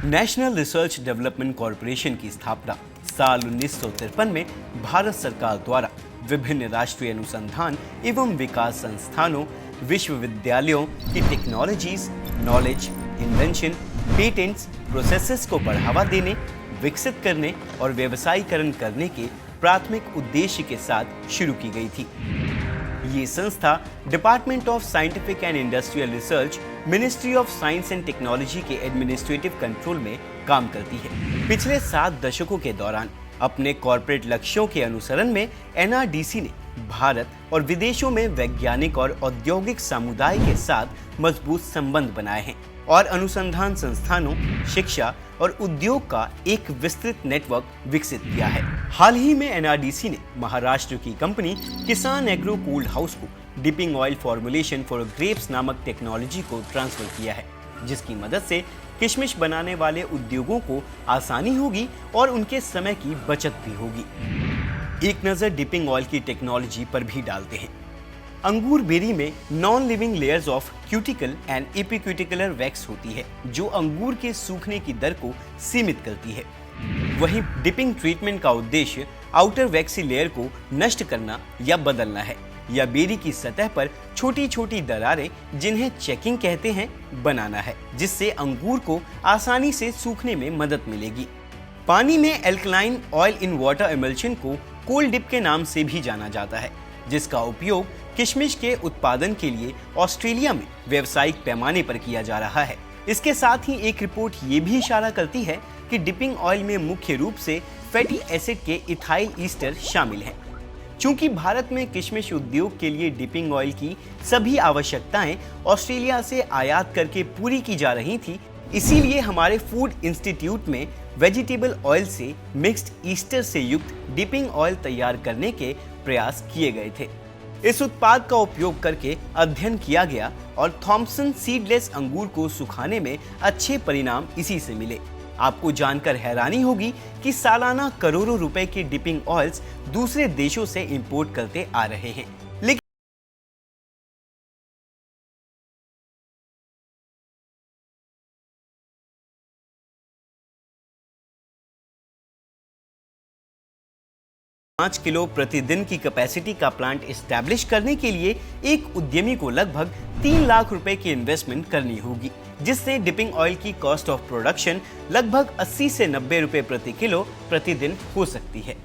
National research development corporation की स्थापना साल 1953 में भारत सरकार द्वारा विभिन्न राष्ट्रीय अनुसंधान एवं विकास संस्थानों, विश्वविद्यालयों की technologies, knowledge, invention, patents, processes को बढ़ावा देने, विकसित करने और व्यवसायीकरण करने के प्राथमिक उद्देश्य के साथ शुरू की गई थी। ये संस्था department of scientific and industrial research, ministry of science and technology के एडमिनिस्ट्रेटिव कंट्रोल में काम करती है। पिछले 7 दशकों के दौरान अपने कॉर्पोरेट लक्ष्यों के अनुसरण में एनआरडीसी ने भारत और विदेशों में वैज्ञानिक और औद्योगिक समुदाय के साथ मजबूत संबंध बनाए हैं और अनुसंधान संस्थानों, शिक्षा और उद्योग का एक विस्तृत नेटवर्क विकसित किया है। हाल ही में एनआरडीसी ने महाराष्ट्र की कंपनी किसान एग्रो कोल्ड हाउस को dipping oil formulation for grapes नामक टेक्नोलॉजी को ट्रांसफर किया है, जिसकी मदद से किशमिश बनाने वाले उद्योगों को आसानी होगी और उनके समय की बचत भी होगी। एक नजर डिपिंग ऑयल की टेक्नोलॉजी पर भी डालते हैं। अंगूर बेरी में non living layers of cuticle and epicuticular wax होती है, जो अंगूर के सूखने की दर को सीमित करती है। वहीं डिपिंग ट्रीटमेंट का उद्देश्य आउटर वैक्सी लेयर को नष्ट करना या बदलना है, या बेरी की सतह पर छोटी छोटी दरारें, जिन्हें चेकिंग कहते हैं, बनाना है, जिससे अंगूर को आसानी से सूखने में मदद मिलेगी। पानी में alkaline oil in water emulsion को कोल्ड डिप के नाम से भी जाना जाता है, जिसका उपयोग किशमिश के उत्पादन के लिए ऑस्ट्रेलिया में व्यावसायिक पैमाने पर किया जा रहा है। इसके साथ ही एक रिपोर्ट ये भी इशारा करती है कि डिपिंग ऑयल में मुख्य रूप से फैटी एसिड के इथाइल ईस्टर शामिल हैं। चूंकि भारत में किशमिश उद्योग के लिए डिपिंग ऑयल की सभी आवश्यकताएं ऑस्ट्रेलिया से आयात करके पूरी की जा रही थी, इसीलिए हमारे फूड इंस्टीट्यूट में वेजिटेबल ऑयल से मिक्स्ड ईस्टर से युक्त डिपिंग ऑयल तैयार करने के प्रयास किए गए थे। इस उत्पाद का उपयोग करके अध्ययन किया गया और थॉमसन सीडलेस अंगूर को सुखाने में अच्छे परिणाम इसी से मिले। आपको जानकर हैरानी होगी कि सालाना करोड़ों रुपए के डिपिंग ऑयल्स दूसरे देशों से इंपोर्ट करते आ रहे हैं, लेकिन 5 किलो प्रतिदिन की कैपेसिटी का प्लांट एस्टैब्लिश करने के लिए एक उद्यमी को लगभग 3 लाख रुपए की इन्वेस्टमेंट करनी होगी, जिससे डिपिंग ऑयल की कॉस्ट ऑफ प्रोडक्शन लगभग 80 से 90 रुपए प्रति किलो प्रतिदिन हो सकती है।